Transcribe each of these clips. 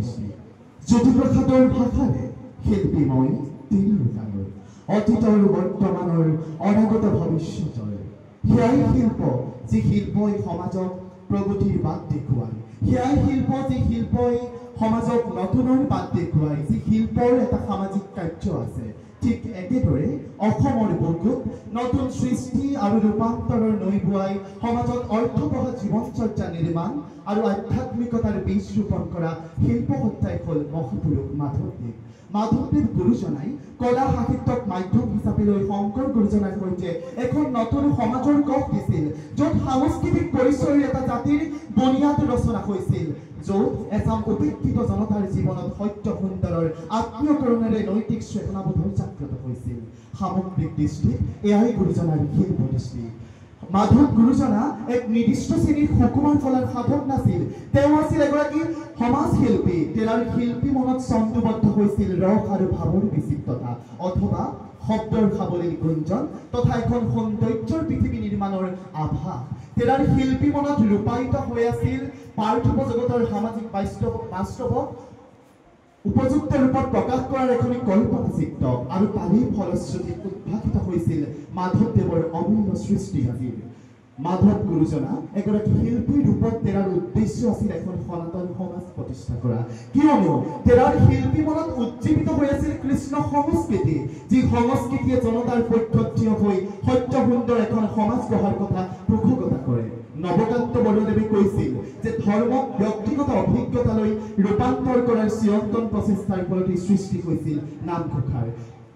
দৃষ্টি জ্যোতিপ্ৰসাদৰ ভাষাৰে শিল্পী মই তিনিওটাৰ অতীতৰ বৰ্তমানৰ অনাগত ভৱিষ্যতৰ সেয়াই শিল্প যি শিল্পই সমাজক প্ৰগতিৰ বাট দেখুৱায় সেয়াই শিল্প যি শিল্পই সমাজক নতুনৰ বাট দেখুৱায় যি শিল্পৰ এটা সামাজিক কাৰ্য আছে ঠিক একেদৰে অসমৰ বুকুত নতুন সৃষ্টি আৰু ৰূপান্তৰৰ নৈ বোৱাই সমাজত অৰ্থবহ জীৱনচৰ্যা নিৰ্মাণ আৰু আধ্যাত্মিকতাৰ বীজ ৰোপণ কৰা শিল্প সত্তাই হ'ল মহাপুৰুষ মাধৱদেৱ গুৰুজনাই কলা সাহিত্যক মাধ্যম হিচাপে লৈ শংকৰ গুৰুজনাৰ সৈতে এখন নতুন সমাজৰ গঢ় দিছিল য'ত সাংস্কৃতিক পৰিচয়ৰ এটা জাতিৰ বুনিয়াদ ৰচনা হৈছিল য'ত এচাম উপেক্ষিত জনতাৰ জীৱনত সত্য সুন্দৰৰ আত্মীয়কৰণেৰে নৈতিক চেতনাবোধৰ জাগ্ৰত হৈছিল সামগ্ৰিক দৃষ্টিত এয়াই গুৰুজনাৰ শিল্প দৃষ্টি মাধৱ গুৰুজনা এক নিৰ্দিষ্ট শ্ৰেণীৰ সুকুমাৰ কলাৰ সাধক নাছিল তেওঁ আছিল এগৰাকী সমাজ শিল্পী তেওঁৰ শিল্পী মনত ছন্দবদ্ধ হৈছিল ৰস আৰু ভাৱৰ বিচিত্ৰতা অথবা শব্দৰ সাৱলীল গুঞ্জন তথা এখন সৌন্দৰ্যৰ পৃথিৱী নিৰ্মাণৰ আভাস তেওঁৰ শিল্পী মনত ৰূপায়িত হৈ আছিল পাৰ্থিৱ জগতৰ সামাজিক বাস্তৱক উপযুক্ত ৰূপত প্ৰকাশ কৰাৰ এখন কল্পনা চিত্ৰ আৰু তাৰেই ফলশ্ৰুতিত উদ্ভাসিত হৈছিল মাধৱদেৱৰ অমূল্য সৃষ্টিৰাজিৰ মাধৱ গুৰুজনা এগৰাকী শিল্পীৰ ৰূপত তেওঁৰ উদ্দেশ্য আছিল এখন সনাতন সমাজ প্ৰতিষ্ঠা কৰা কিয়নো তেওঁৰ শিল্পী মনত উজ্জীৱিত হৈ আছিল কৃষ্ণ সংস্কৃতি যি সংস্কৃতিয়ে জনতাৰ পক্ষত থিয় হৈ সত্য সুন্দৰ এখন সমাজ গঢ়াৰ কথা পোষকতা কৰে নৱকান্ত বৰদেৱে কৈছিল যে ধৰ্মক ব্যক্তিগত অভিজ্ঞতালৈ ৰূপান্তৰ কৰাৰ চিৰন্তন প্ৰচেষ্টাৰ ফলতে সৃষ্টি হৈছিল নামঘোষাৰ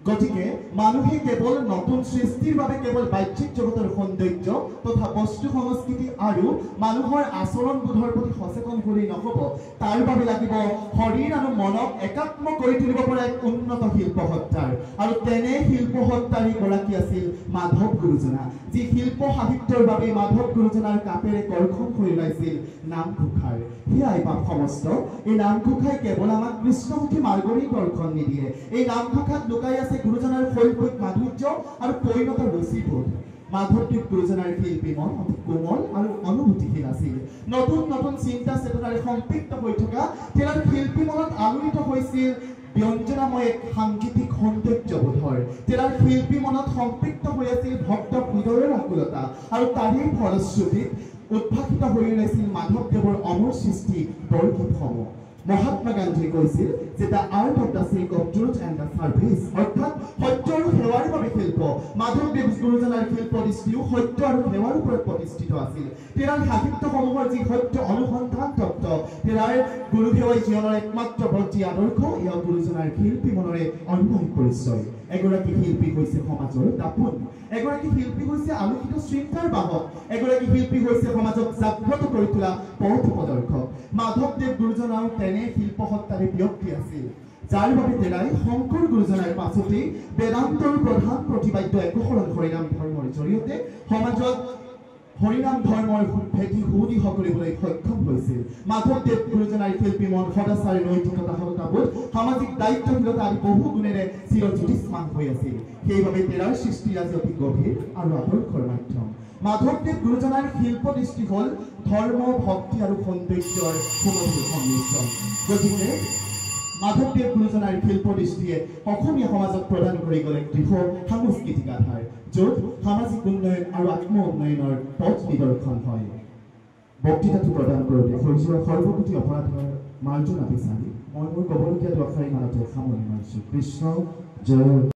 গতিকে মানুহে কেৱল নতুন সৃষ্টিৰ বাবে কেৱল বাহ্যিক জগতৰ সৌন্দৰ্য তথা বস্তু সংস্কৃতি আৰু মানুহৰ আচৰণবোধৰ প্ৰতি সচেতন হ'লেই নহ'ব তাৰ বাবে লাগিব শৰীৰ আৰু মনক একাত্ম কৰি তুলিব পৰা এক উন্নত শিল্প সত্তাৰ আৰু তেনে শিল্প সত্তাৰ গৰাকী আছিল মাধৱ গুৰুজনা যি শিল্প সাহিত্যৰ বাবে মাধৱ গুৰুজনাৰ কাপেৰে কৰ্ষণ কৰি ওলাইছিল নামঘোষাৰ সেয়াই পাপ সমস্ত এই নামঘোষাই কেৱল আমাক কৃষ্ণমুখী মাৰ্গৰেই দৰ্শন নিদিয়ে এই নামঘোষাত লুকাই আছে গুৰুজনাৰ শৈল্পিক মাধুৰ্য আৰু পৰিণত ৰুচিবোধ মাধৱদেৱ গুৰুজনাৰ শিল্পী মন অতি কোমল আৰু অনুভূতিশীল আছিল নতুন নতুন চিন্তা চেতনাৰে সম্পৃক্ত হৈ থকা তেওঁৰ শিল্পী মনত আলোড়িত হৈছিল ব্যঞ্জনাময় এক সাংগীতিক সৌন্দৰ্যবোধৰ তেওঁৰ শিল্পী মনত সম্পৃক্ত হৈ আছিল ভক্ত হৃদয়ৰ আকুলতা আৰু তাৰেই ফলশ্ৰুতিত উদ্ভাসিত হৈ ওলাইছিল মাধৱদেৱৰ অমৰ সৃষ্টি বৰগীতসমূহ মহাত্মা গান্ধীয়ে কৈছিল যে the art of the check of truth and the service অৰ্থাৎ সত্য আৰু সেৱাৰ বাবে শিল্প মাধৱদেৱ গুৰুজনাৰ শিল্প দৃষ্টিও সত্য আৰু সেৱাৰ ওপৰত প্ৰতিষ্ঠিত আছিল তেওঁৰ সাহিত্যসমূহৰ যি সত্য অনুসন্ধান তত্ত্ব তেওঁৰ গুৰু সেৱাই জীৱনৰ একমাত্ৰ বৰ্তি আদৰ্শ এয়া গুৰুজনাৰ শিল্পী মনৰে অন্যায় পৰিচয় এগৰাকী শিল্পী হৈছে সমাজৰ দাপোন এগৰাকী শিল্পী হৈছে আলোকিত চিন্তাৰ বাহক এগৰাকী শিল্পী হৈছে সমাজক জাগ্ৰত কৰি তোলা পথ প্ৰদৰ্শক মাধৱদেৱ গুৰুজনাও তেনে শিল্প সত্তাৰে ব্যক্তি আছিল যাৰ বাবে তেৰাই শংকৰ গুৰুজনাৰ পাছতেই বেদান্তৰ প্ৰধান প্ৰতিবাদ্য একশৰণ হৰিনাম ধৰ্মৰ জৰিয়তে সমাজত হৰিনাম ধৰ্মৰ ভেটি সুদৃঢ় কৰিবলৈ সক্ষম হৈছিল মাধৱদেৱ গুৰুজনাৰ শিল্পী মন সদাচাৰ নৈতিকতা সততাবোধ সামাজিক দায়িত্বশীলতা আদি বহু গুণেৰে চিৰজ্যোতিষ্মান হৈ আছিল সেইবাবে তেওঁৰ সৃষ্টিৰাজি অতি গভীৰ আৰু আদৰ্শৰ মাধ্যম মাধৱদেৱ গুৰুজনাৰ শিল্প দৃষ্টি হ'ল ধৰ্ম ভক্তি আৰু সৌন্দৰ্যৰ সুমধুৰ সংমিশ্ৰণ গতিকে মাধৱদেৱ গুৰুজনাৰ শিল্প দৃষ্টিয়ে অসমীয়া সমাজক প্ৰদান কৰি গ'ল এক দৃঢ় সাংস্কৃতিক আধাৰ য'ত সামাজিক উন্নয়ন আৰু আত্ম উন্নয়নৰ পথ নিদৰ্শন হয় বক্তৃতাটো প্ৰদান কৰোঁতে হৈ যোৱা সৰ্বপ্ৰতি অপৰাধৰ মাৰ্জনা বিচাৰি মই মোৰ ক'বলগীয়া দুআষাৰি মানতে সামৰণি মাৰিছোঁ কৃষ্ণ জয়